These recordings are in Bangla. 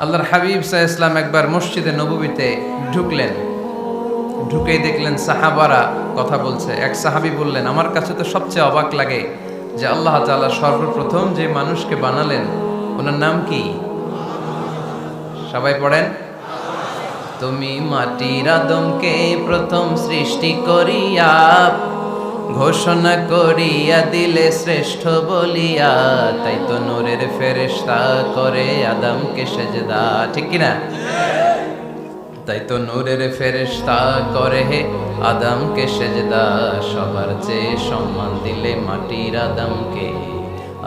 আল্লাহর হাবিব সাল্লাল্লাহু আলাইহি ওয়াসাল্লাম একবার মসজিদে নববীতে ঢুকলেন। ঢুকেই দেখলেন সাহাবারা কথা বলছে। এক সাহাবী বললেন, আমার কাছে তো সবচেয়ে অবাক লাগে যে আল্লাহ তাআলা সর্বপ্রথম যে মানুষকে বানালেন ওনার নাম কি? সবাই পড়েন। তুমি মাটির আদমকে প্রথম সৃষ্টি করিয়া ঘোষণা করিয়া দিলে শ্রেষ্ঠ বলিয়া, তাই তো নূরের ফেরেশতা করে আদমকে সেজদা। ঠিক কিনা? তাই তো নূরের ফেরেশতা করে হে আদমকে সেজদা, সবার চেয়ে সম্মান দিলে মাটির আদমকে।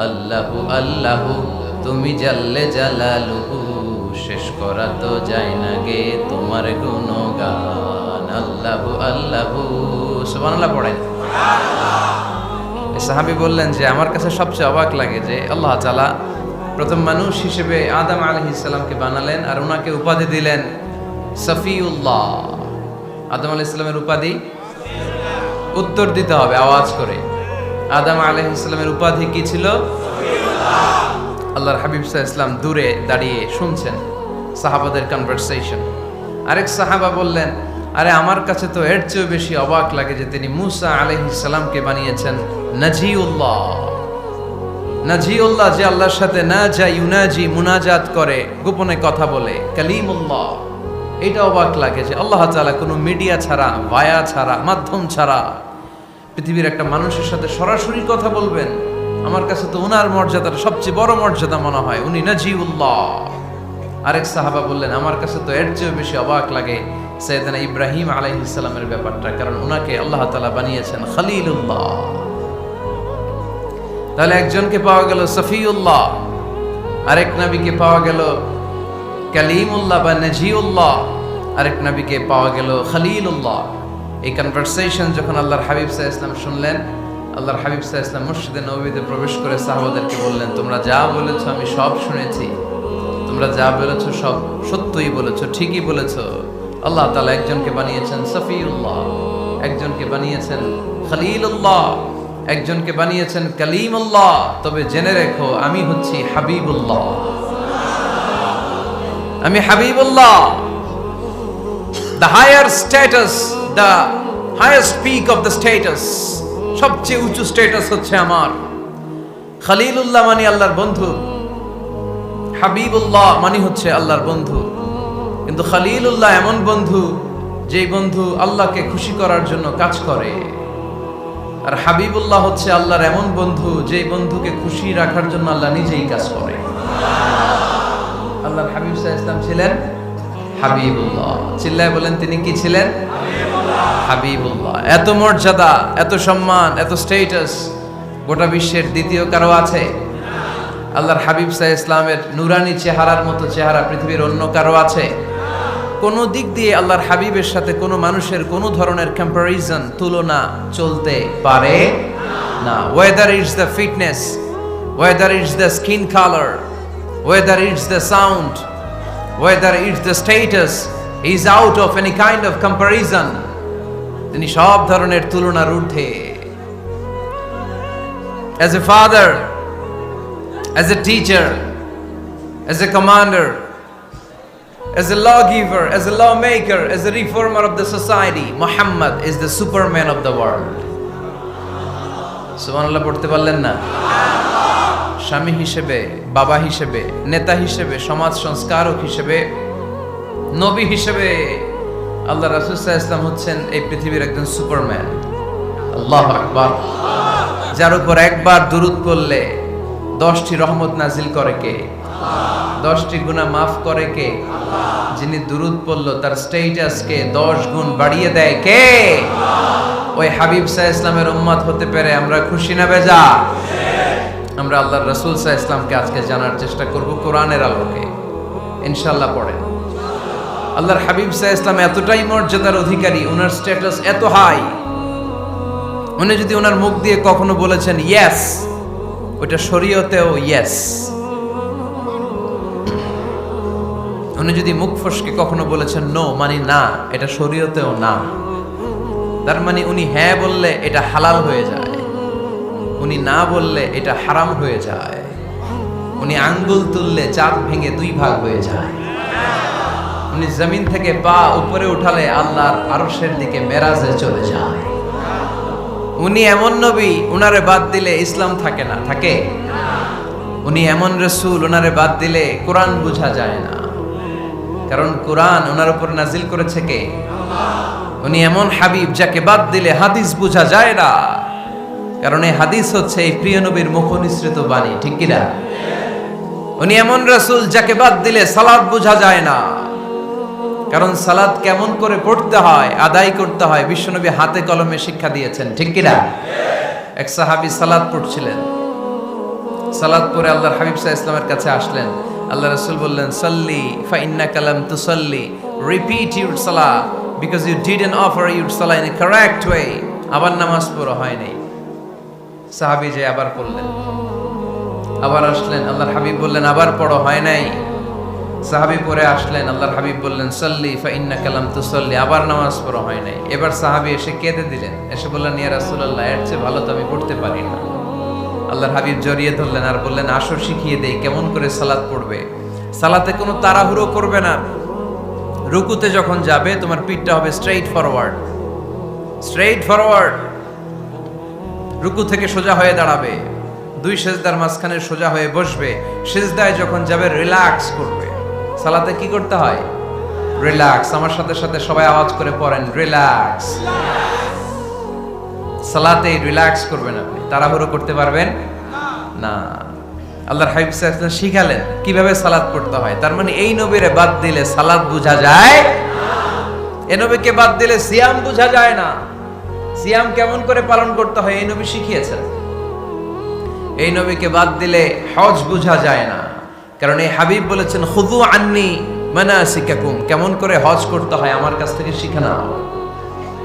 আল্লাহু আল্লাহু তুমি জাল্লে জালালুহু, শেষ করা তো যায় না গে তোমার গুণগান। আল্লাহু আল্লাহু সুবহানাল্লাহ পড়েন। সাহাবী বললেন যে আমার কাছে সবচেয়ে অবাক লাগে যে আল্লাহ তাআলা প্রথম মানুষ হিসেবে আদম আলাইহিস সালামকে বানালেন আর ওনাকে উপাধি দিলেন সফিউল্লাহ। আদম আলাইহিস সালামের উপাধি উত্তর দিতে হবে আওয়াজ করে। আদম আলাইহিস সালামের উপাধি কি ছিল? আল্লাহর হাবিব সাল্লাল্লাহু আলাইহি ওয়াসাল্লাম দূরে দাঁড়িয়ে শুনছেন সাহাবাদের কনভারসেশন। আরেক সাহাবা বললেন, আরে আমার কাছে তো এর চেয়ে বেশি অবাক লাগে যে তিনি মুসা আলাইহিস সালামকে বানিয়েছেন নাজিউল্লাহ। নাজিউল্লাহ যে আল্লাহর সাথে নাজা ইউনাজি মুনাজাত করে, গোপনে কথা বলে, কালিমুল্লাহ। এটা অবাক লাগে যে আল্লাহ তাআলা কোনো মিডিয়া ছাড়া, ভায়া ছাড়া, মাধ্যম ছাড়া পৃথিবীর একটা মানুষের সাথে সরাসরি কথা বলবেন। আমার কাছে তো ওনার মর্যাদাটা সবচেয়ে বড় মর্যাদা মনে হয়, উনি নাজিউল্লাহ। আরেক সাহাবা বললেন, আমার কাছে তো এর চেয়ে বেশি অবাক লাগে সাইয়েদনা ইব্রাহিম আলাইহিস সালামের ব্যাপারটা, কারণ ওনাকে আল্লাহ তাআলা বানিয়েছেন খলিলুল্লাহ। তাহলে একজনকে পাওয়া গেল সফিউল্লাহ, আরেক নবীকে পাওয়া গেল কালিমুল্লাহ বা নাজিউল্লাহ, আরেক নবীকে পাওয়া গেল খলিলুল্লাহ। এই কনভারসেশন যখন আল্লাহর হাবিব সাল্লাল্লাহু আলাইহি ওয়াসাল্লাম শুনলেন, আল্লাহর হাবিব সাল্লাল্লাহু আলাইহি ওয়াসাল্লাম মসজিদে নববীতে প্রবেশ করে সাহাবাদেরকে বললেন, তোমরা যা বলেছো আমি সব শুনেছি, তোমরা যা বলেছো সব সত্যই বলেছো, ঠিকই বলেছো। আল্লাহ তাআলা একজনকে বানিয়েছেন সফিউল্লাহ, একজনকে বানিয়েছেন খলিলুল্লাহ, একজনকে বানিয়েছেন কালিমুল্লাহ। তবে জেনে রেখো আমি হচ্ছি হাবিবুল্লাহ, আমি Habibullah. The higher status, the highest peak of the status, সবচেয়ে উঁচু স্ট্যাটাস হচ্ছে আমার। খলিলুল্লাহ মানে আল্লাহর বন্ধু, হাবিবুল্লাহ মানে হচ্ছে আল্লাহর বন্ধু। কিন্তু খলিলুল্লাহ এমন বন্ধু যেই বন্ধু আল্লাহকে খুশি করার জন্য কাজ করে, আর হাবিবুল্লাহ হচ্ছে আল্লাহর এমন বন্ধু যেই বন্ধুকে খুশি রাখার জন্য আল্লাহ নিজেই কাজ করে। আল্লাহর হাবিব সাল্লাল্লাহু আলাইহি ওয়াসাল্লাম ছিলেন হাবিবুল্লাহ। চিল্লায় বলেন, তিনি কি ছিলেন? হাবিবুল্লাহ। এত মর্যাদা, এত সম্মান, এত স্ট্যাটাস গোটা বিশ্বের দ্বিতীয় কারো আছে? আল্লাহর হাবিব সাল্লাল্লাহু আলাইহি ওয়াসাল্লামের নুরানি চেহারার মতো চেহারা পৃথিবীর অন্য কারো আছে? কোনো দিক দিয়ে আল্লাহর হাবিবের সাথে কোনো মানুষের কোনো ধরনের কম্প্যারিজন, তুলনা চলতে পারে না। Whether it's the fitness, whether it's the skin colour, whether it's the sound, whether it's the status, he is out of any kind of comparison. তিনি সব ধরনের তুলনার ঊর্ধ্বে। As a father, as a teacher, as a commander, as a lawgiver, as a lawmaker, as a reformer of the society, Muhammad is the superman of the world. সুবহানাল্লাহ পড়তে পারলেন না? স্বামী হিসেবে, বাবা হিসেবে, নেতা হিসেবে, সমাজ সংস্কারক হিসেবে, নবী হিসেবে আল্লাহ রাসূল সাল্লাল্লাহু আলাইহি ওয়াসাল্লাম হচ্ছেন এই পৃথিবীর একজন সুপারম্যান। আল্লাহু আকবার। যার উপর একবার দুরূদ পড়লে 10টি রহমত নাজিল করে কে? 10টি গুনাহ মাফ করে কে? যিনি দুরূদ পড়লো তার স্ট্যাটাসকে 10 গুণ বাড়িয়ে দেয় কে? ওই হাবিব সাল্লাল্লাহু আলাইহি ওয়াসাল্লামের উম্মত হতে পেরে আমরা খুশি না বেজা? আমরা আল্লাহর রাসূল সাল্লাল্লাহু আলাইহি ওয়াসাল্লামকে আজকে জানার চেষ্টা করব কোরআনের আলোকে, ইনশাআল্লাহ। পড়েন। আল্লাহর হাবিব সাল্লাল্লাহু আলাইহি ওয়াসাল্লাম এতটাই মর্যাদার অধিকারী, ওনার স্ট্যাটাস এত হাই, উনি যদি ওনার মুখ দিয়ে কখনো বলেছেন ইয়েস, ওটা শরীয়তেও ইয়েস। উনি যদি মুখ ফসকে কখনো বলেছেন নো, মানে না, এটা শরীয়তেও না। তার মানে উনি হ্যাঁ বললে এটা হালাল হয়ে যায়, উনি না বললে এটা হারাম হয়ে যায়। উনি আঙ্গুল তুললে চাঁদ ভেঙে 2 ভাগ হয়ে যায়। উনি জমিন থেকে পা উপরে উঠালে আল্লাহর আরশের দিকে মেরাজে চলে যায়। উনি এমন নবী, উনারে বাদ দিলে ইসলাম থাকে না, থাকে? উনি এমন রাসূল, উনারে বাদ দিলে কোরআন বোঝা যায় না, কারণ কোরআন ওনার উপর নাজিল করেছে কে? উনি এমন হাবিব যাকে বাদ দিলে হাদিস বোঝা যায় না, কারণ এই হাদিস হচ্ছে এই প্রিয় নবীর মুখনিসৃত বাণী, ঠিক কি না? উনি এমন রাসূল যাকে বাদ দিলে সালাত বোঝা যায় না, কারণ সালাত কেমন করে পড়তে হয়, আদায় করতে হয় বিশ্বনবী হাতে কলমে শিক্ষা দিয়েছেন, ঠিক কি না? এক সাহাবী সালাত পড়ছিলেন, সালাত পড়ে আল্লাহর হাবিব সাল্লাল্লাহু আলাইহি ওয়াসাল্লামের কাছে আসলেন। আল্লাহ রাসূল বললেন, সাল্লি ফা ইন্নাকা লাম তুসাল্লি, রিপিট ইউর সালাহ because you didn't offer your সালাহ ইন এ কারেক্ট ওয়ে। আবার নামাজ পড়া হয় নাই। সাহাবী যে আবার পড়লেন, আবার আসলেন, আল্লাহর হাবিব বললেন আবার পড়ো, হয় নাই। সাহাবী পরে আসলেন, আল্লাহর হাবিব বললেন সাল্লি ফা ইন্নাকা লাম তুসাল্লি, আবার নামাজ পড়া হয় নাই। এবার সাহাবী এসে কেঁদে দিলেন, এসে বললেন ইয়া রাসূলুল্লাহ, এর চেয়ে ভালো তো আমি পড়তে পারি না। আল্লাহর হাবিব জড়িয়ে ধরলেন আর বললেন আসো শিখিয়ে দেই কেমন করে সালাত পড়বে। সালাতে কোনো তাড়াহুড়ো করবে না। রুকুতে যখন যাবে তোমার পিঠটা হবে স্ট্রেইট ফরওয়ার্ড, স্ট্রেইট ফরওয়ার্ড। রুকু থেকে সোজা হয়ে দাঁড়াবে, 2 সেজদার মাঝখানে সোজা হয়ে বসবে। সেজদায় যখন যাবে রিল্যাক্স করবে। সালাতে কি করতে হয়? রিল্যাক্স। আমার সাথে সাথে সবাই আওয়াজ করে পড়েন, রিল্যাক্স। সালাতে রিল্যাক্স করবেন আপনি, তাড়াহুড়ো করতে পারবেন না। আল্লাহর হাবিব সাল্লাল্লাহু আলাইহি ওয়াসাল্লাম শিখালেন কিভাবে সালাত পড়তে হয়। তার মানে এই নবীরে বাদ দিলে সালাত বোঝা যায় না, এই নবীকে বাদ দিলে সিয়াম বোঝা যায় না। সিয়াম কেমন করে পালন করতে হয় এই নবী শিখিয়েছেন। এই নবীকে বাদ দিলে হজ বোঝা যায় না, কারণ এই হাবিব বলেছেন খুযু আন্নী মানাসিকাকুম, কেমন করে হজ করতে হয় আমার কাছ থেকে শিখে নাও।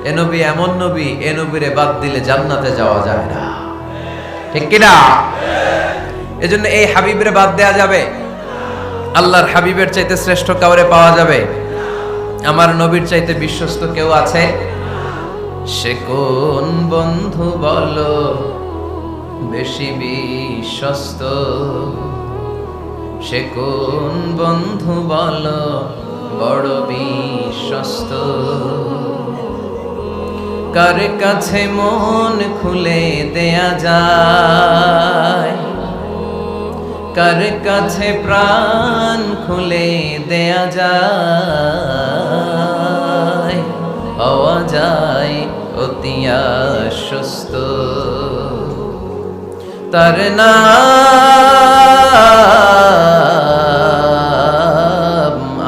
এ নবী এমন নবী, এ নবীরে বাদ দিলে জান্নাতে যাওয়া যায় না, ঠিক কি না? এজন্য এই হাবিবরে বাদ দেয়া যাবে? আল্লাহর হাবিবের চাইতে শ্রেষ্ঠ কাউরে পাওয়া যাবে? আমার নবীর চাইতে বিশ্বস্ত কেউ আছে? সে কোন বন্ধু বলো বেশি বিশ্বস্ত, সে কোন বন্ধু বলো বড় বিশ্বস্ত। কার কাছে মন খুলে দেয়া যায়, কার কাছে প্রাণ খুলে দেয়া যায়, পাওয়া যায় অতি আশ্বস্ত। তার নাম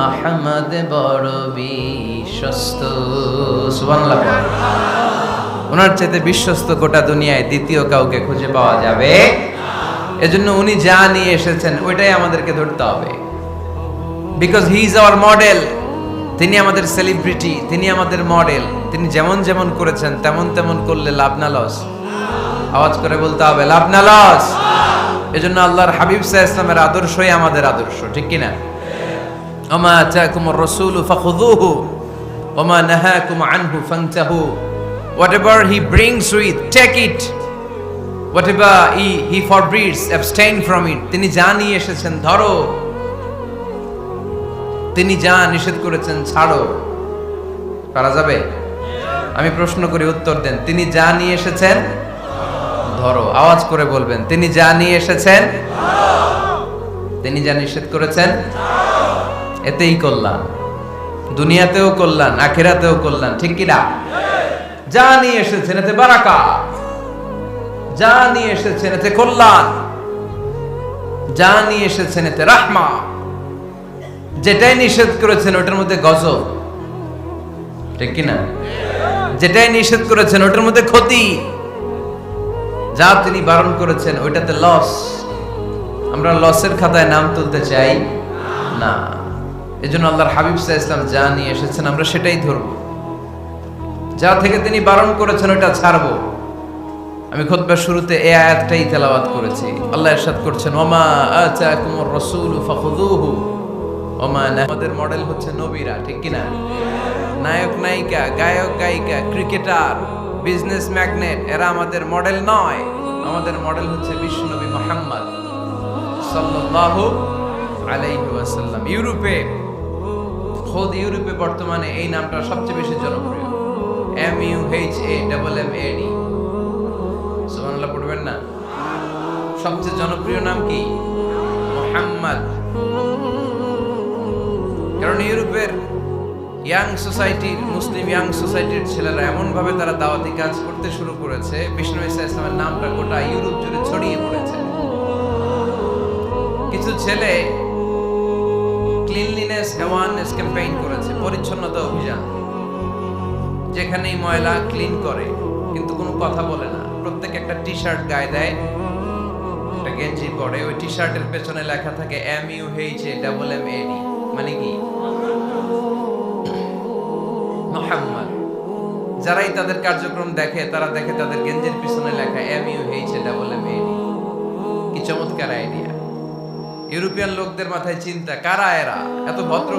আহমদ, বড় বিশ্বস্ত। সুবহানাল্লাহ। ওনার চাইতে বিশ্বস্ত গোটা দুনিয়ায় দ্বিতীয় কাউকে খুঁজে পাওয়া যাবে? এজন্য উনি যা নিয়ে এসেছেন ওইটাই আমাদেরকে ধরতে হবে, because he is our model. তিনি আমাদের সেলিব্রিটি, তিনি আমাদের মডেল। তিনি যেমন যেমন করেছেন তেমন তেমন করলে লাভ না লস? আওয়াজ করে বলতে হবে লাভ না লস? এজন্য আল্লাহর হাবিব সাল্লাল্লাহু আলাইহি ওয়াসাল্লামের আদর্শই আমাদের আদর্শ, ঠিক কি না? ওমা আতাকুমুর রাসূলু ফাখুযুহু ওমা নাহাকুম আনহু ফান্তাহু। Whatever he brings with, take it. Whatever he forbids, abstain from it. তিনি যা নিয়ে এসেছেন ধরো, তিনি যা নিষেধ করেছেন ছাড়ো। পারা যাবে? আমি প্রশ্ন করি, উত্তর দেন। তিনি যা নিয়ে এসেছেন ধরো। আওয়াজ করে বলবেন, তিনি যা নিয়ে এসেছেন ধরো, তিনি যা নিষেধ করেছেন এতেই কল্যাণ, দুনিয়াতেও কল্যাণ, আখিরাতেও কল্যাণ, ঠিক কি না? যা নিয়ে এসেছেন এতে বারাকাত, যা নিয়ে এসেছেন এতে কল্যাণ, যা নিয়ে এসেছেন এতে রাহমা। যেটাই নিষেধ করেছেন ওটার মধ্যে গজব, ঠিক কি না? যেটাই নিষেধ করেছেন ওটার মধ্যে ক্ষতি, যা তিনি বারণ করেছেন ওইটাতে লস। আমরা লসের খাতায় নাম তুলতে চাই না। এজন্য আল্লাহর হাবিব সাল্লাল্লাহু আলাইহি ওয়াসাল্লাম যা নিয়ে এসেছেন আমরা সেটাই ধরব, যা থেকে তিনি বারণ করেছেন ওটা ছাড়বো। আমি খুতবার শুরুতে এই আয়াতটাই তেলাওয়াত করেছি। আল্লাহ ইরশাদ করছেন, ওমা আতাকুমুর রাসূলু ফাখুযুহু ওমা। আমাদের মডেল হচ্ছে নবীরা, ঠিক কি না? নায়ক নায়িকা, গায়ক গায়িকা, ক্রিকেটার, বিজনেস ম্যাগনেট, এরা আমাদের মডেল নয়। আমাদের মডেল হচ্ছে বিশ্বনবী মুহাম্মদ সাল্লাল্লাহু আলাইহি ওয়াসাল্লাম। ইউরোপে বর্তমানে এই নামটা সবচেয়ে বেশি জনপ্রিয়, MUHAMMAD। সুবহানাল্লাহ পড়বেন না? সবচেয়ে জনপ্রিয় নাম কি? মুহাম্মদ। কারণ ইউরোপের মুসলিম ইয়াং সোসাইটির ছেলেরা এমন ভাবে তারা দাওয়াতি কাজ করতে শুরু করেছে, বিষ্ণু ঈসা ইসলামের নামটা গোটা ইউরোপ জুড়ে ছড়িয়ে পড়েছে। কিছু ছেলে ক্লিনলিনেস অ্যাওয়ারনেস ক্যাম্পেইন করেছে, পরিচ্ছন্নতা অভিযান। যেখানেই ময়লা ক্লিন করে, কিন্তু কোনো কথা বলে না। প্রত্যেক একটা টি শার্ট গায়ে দেয়, একটা গেঞ্জি পরে, ওই টি শার্টের পেছনে লেখা থাকে MUHAMMAD, মানে কি? মুহাম্মদ। যারাই তাদের কার্যক্রম দেখে, তারা দেখে তাদের গেঞ্জির পিছনে লেখা MUHAMMAD। কি চমৎকার আইডিয়া! ইউরোপিয়ান লোকদের মাথায় চিন্তা, কারা এরা, এত ভদ্র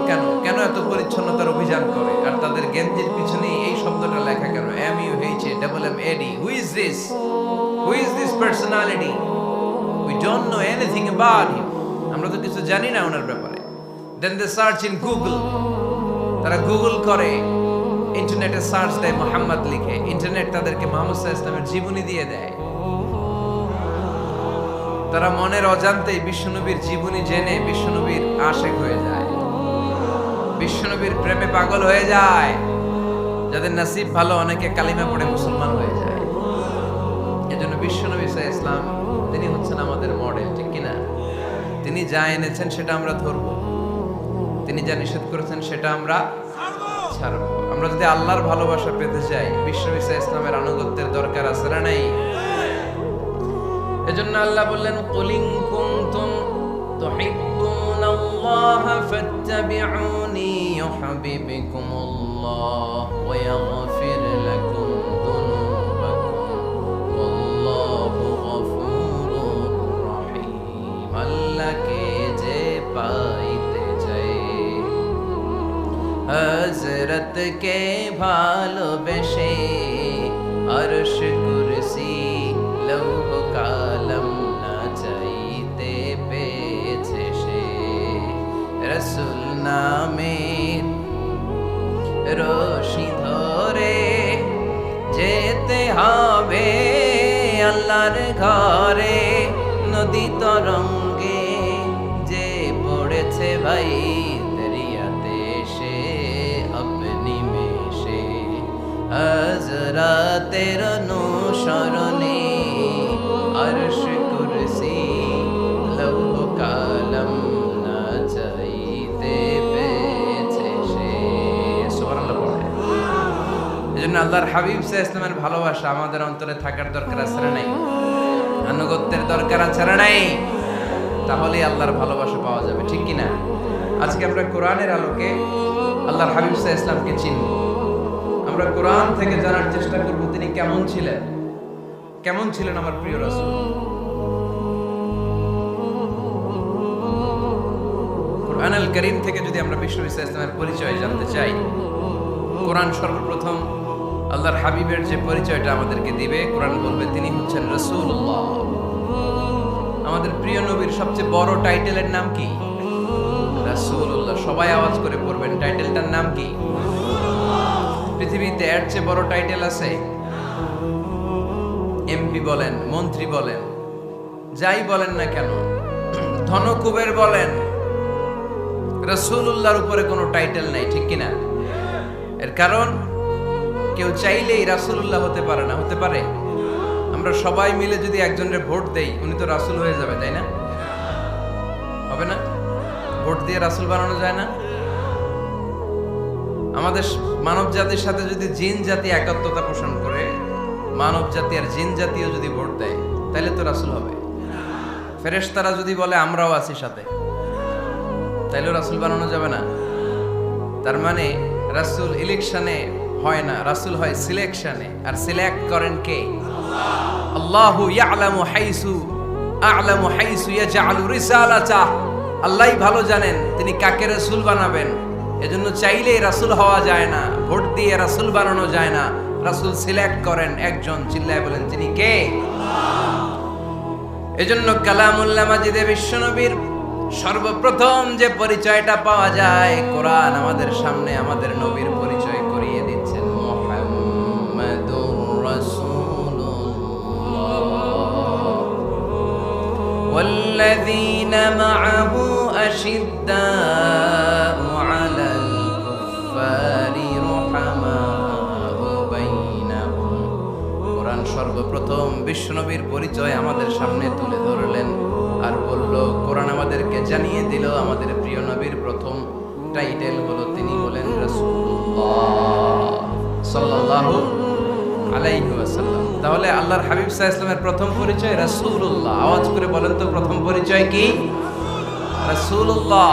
কেন, এত পরিচ্ছন্নতার অভিযান করে, আর তাদের গেঞ্জির পিছনে এই শব্দটা লেখা কেন, MUHAMMAD? Who is this personality? We don't know anything about him. আমরা তো কিছু জানি না ওনার ব্যাপারে। Then they search in Google. তারা গুগল করে, ইন্টারনেটে সার্চ দেয়, মুহাম্মদ লিখে। ইন্টারনেট তাদেরকে মুহাম্মদ সাল্লাল্লাহু আলাইহি ওয়াসাল্লামের জীবনী দিয়ে দেয়। তারা মনের অজান্তেই বিশ্বনবীর জীবনী জেনে বিশ্বনবীর আশিক হয়ে যায়, বিশ্বনবীর প্রেমে পাগল হয়ে যায়। যাদের নসিব ভালো, অনেকে কালিমা পড়ে মুসলমান হয়ে যায়। এজন্য বিশ্বনবী সাল্লাল্লাহু আলাইহি ওয়াসাল্লাম তিনি হচ্ছেন আমাদের মডেল, ঠিক কিনা? তিনি যা এনেছেন সেটা আমরা ধরবো, তিনি যা নিষেধ করেছেন সেটা আমরা ছাড়বো। আমরা যদি আল্লাহর ভালোবাসা পেতে চাই, বিশ্বনবী সাল্লাল্লাহু আলাইহি ওয়াসাল্লামের আনুগত্যের দরকার আছে না নাই? এজন্য আল্লাহ বললেন, কুল ইন কুনতুম তুহিব্বুনাল্লাহা ফাত্তাবিউনি ইউহিব্বুকুমুল্লাহ ওয়া ইয়াগফির লাকুম যুনুবাকুম ওয়াল্লাহু গফুরুর রহিম। আল্লাহকে যে পাইতে চায়, হযরতকে ভালোবেসে আরশ কুরসি লৌহ কালাম না চাইতে পেয়েছে সে। রাসূল নামের রশি ধরে যেতে হবে আল্লাহর ঘরে। নদী তরঙ্গে যে পড়েছে ভাই দরিয়াতে, সে আপনি মেশে হযরতের অনুসরণে আরশ কুরসি লৌহ কালাম না চাইতে পেয়েছে সে। সুবহানাল্লাহ পড়ে। এজন্য আল্লাহর হাবিব সাল্লাল্লাহু আলাইহি ওয়াসাল্লামের ভালোবাসা আমাদের অন্তরে থাকার দরকার আছে না নাই? আনুগত্যের দরকার আছে না নাই? তাহলেই আল্লাহর ভালোবাসা পাওয়া যাবে, ঠিক কি না? আজকে আমরা কোরআনের আলোকে আল্লাহর হাবিব সাল্লাল্লাহু আলাইহি ওয়াসাল্লামকে চিনব। আমরা কোরআন থেকে জানার চেষ্টা করব তিনি কেমন ছিলেন, কেমন ছিলেন আমার প্রিয় রাসূল। কোরআনুল কারীম থেকে যদি আমরা বিষ্ণু ঈসা ইসলামের পরিচয় জানতে চাই, কোরআন সর্বপ্রথম আল্লাহর হাবিবের যে পরিচয়টা আমাদেরকে দিবে, কোরআন বলবে তিনি হচ্ছেন রাসূলুল্লাহ। আমাদের প্রিয় নবীর সবচেয়ে বড় টাইটেলের নাম কি? রাসূলুল্লাহ। সবাই আওয়াজ করে পড়বেন, টাইটেলটার নাম কি? পৃথিবীতে এর চেয়ে বড় টাইটেল আছে? এমপি বলেন, মন্ত্রী বলেন, যাই বলেন না কেন, ধনকুবের বলেন, রাসূলুল্লাহর উপরে কোনো টাইটেল নাই, ঠিক কিনা? এর কারণ কেউ চাইলেই রাসূলুল্লাহ হতে পারে না। হতে পারে? আমরা সবাই মিলে যদি একজনের ভোট দেই, উনি তো রাসূল হয়ে যাবে, তাই না? হবে না? ভোট দিয়ে রাসূল বানানো যায় না? আমাদের মানব জাতির সাথে যদি জিন জাতি একাত্মতা পোষণ করে, মানব জাতি আর জিন জাতিও যদি ভোট দেয়, তাহলে তো রাসূল হবে। ফেরেশতারা যদি বলে আমরাও আছি সাথে, তাইলেও রাসূল বানানো যাবে না। তার মানে রাসূল ইলেকশনে হয় না, রাসূল হয় সিলেকশনে। আর সিলেক্ট করেন কে? আল্লাহু ইয়ালামু হাইসু ইয়াজআলু রিসালাতাহ। আল্লাহই ভালো জানেন তিনি কাকে রাসূল বানাবেন। এজন্য চাইলেই রাসূল হওয়া যায় না, ভোট দিয়ে রাসূল বানানো যায় না। রাসূল সিলেক্ট করেন একজন, চিল্লায় বলেন তিনি কে? এজন্য কালামুল্লাহ মাজিদে বিশ্বনবীর সর্বপ্রথম যে পরিচয়টা পাওয়া যায়, কোরআন আমাদের সামনে আমাদের নবীর পরিচয় করিয়ে দিচ্ছেন। মুহাম্মাদুর রাসূলুল্লাহ ওয়াল্লাযীনা মা'আহু আশিদ্দাউ আলাল কুফফারি রুহামাউ বাইনাহুম। কোরআন সর্বপ্রথম বিশ্বনবীর পরিচয় আমাদের সামনে তুলে ধরলেন আর বলল, কোরআন আমাদেরকে জানিয়ে দিল আমাদের প্রিয় নবীর প্রথম টাইটেল হলো, তিনি হলেন রাসূলুল্লাহ সাল্লাল্লাহু আলাইহি ওয়াসাল্লাম। তাহলে আল্লাহর হাবিব সাল্লাল্লাহু আলাইহি ওয়াসাল্লামের প্রথম পরিচয় রাসূলুল্লাহ। আওয়াজ করে বলেন তো প্রথম পরিচয় কি? রাসূলুল্লাহ।